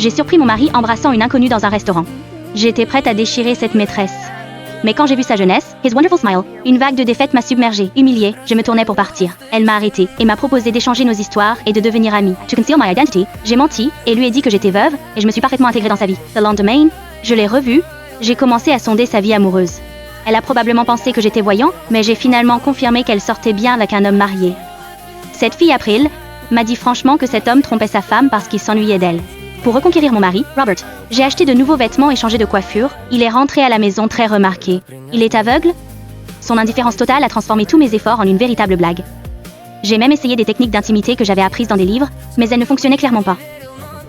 J'ai surpris mon mari embrassant une inconnue dans un restaurant. J'étais prête à déchirer cette maîtresse. Mais quand j'ai vu sa jeunesse, his wonderful smile, une vague de défaite m'a submergée, humiliée, je me tournais pour partir. Elle m'a arrêtée et m'a proposé d'échanger nos histoires et de devenir amies. To conceal my identity, j'ai menti et lui ai dit que j'étais veuve et je me suis parfaitement intégrée dans sa vie. The lendemain, je l'ai revue, j'ai commencé à sonder sa vie amoureuse. Elle a probablement pensé que j'étais voyant, mais j'ai finalement confirmé qu'elle sortait bien avec un homme marié. Cette fille April m'a dit franchement que cet homme trompait sa femme parce qu'il s'ennuyait d'elle. Pour reconquérir mon mari, Robert, j'ai acheté de nouveaux vêtements et changé de coiffure. Il est rentré à la maison très remarqué. Il est aveugle. Son indifférence totale a transformé tous mes efforts en une véritable blague. J'ai même essayé des techniques d'intimité que j'avais apprises dans des livres, mais elles ne fonctionnaient clairement pas.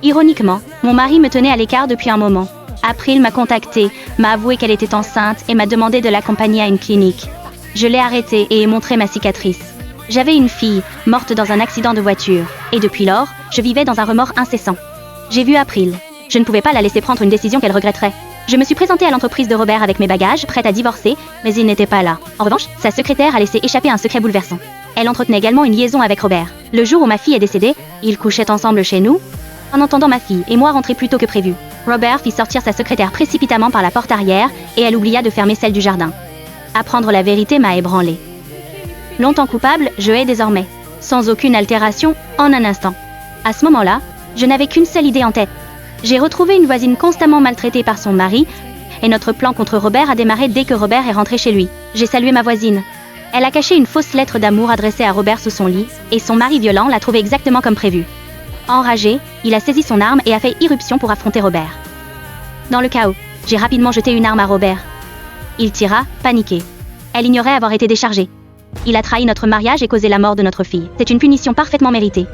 Ironiquement, mon mari me tenait à l'écart depuis un moment. April m'a contacté, m'a avoué qu'elle était enceinte et m'a demandé de l'accompagner à une clinique. Je l'ai arrêtée et ai montré ma cicatrice. J'avais une fille, morte dans un accident de voiture, et depuis lors, je vivais dans un remords incessant. J'ai vu April. Je ne pouvais pas la laisser prendre une décision qu'elle regretterait. Je me suis présentée à l'entreprise de Robert avec mes bagages, prête à divorcer, mais il n'était pas là. En revanche, sa secrétaire a laissé échapper un secret bouleversant. Elle entretenait également une liaison avec Robert. Le jour où ma fille est décédée, ils couchaient ensemble chez nous. En entendant ma fille et moi rentrer plus tôt que prévu, Robert fit sortir sa secrétaire précipitamment par la porte arrière et elle oublia de fermer celle du jardin. Apprendre la vérité m'a ébranlée. Longtemps coupable, je hais désormais. Sans aucune altération, en un instant. À ce moment-là, je n'avais qu'une seule idée en tête. J'ai retrouvé une voisine constamment maltraitée par son mari, et notre plan contre Robert a démarré dès que Robert est rentré chez lui. J'ai salué ma voisine. Elle a caché une fausse lettre d'amour adressée à Robert sous son lit, et son mari violent l'a trouvée exactement comme prévu. Enragé, il a saisi son arme et a fait irruption pour affronter Robert. Dans le chaos, j'ai rapidement jeté une arme à Robert. Il tira, paniqué. Elle ignorait avoir été déchargée. Il a trahi notre mariage et causé la mort de notre fille. C'est une punition parfaitement méritée.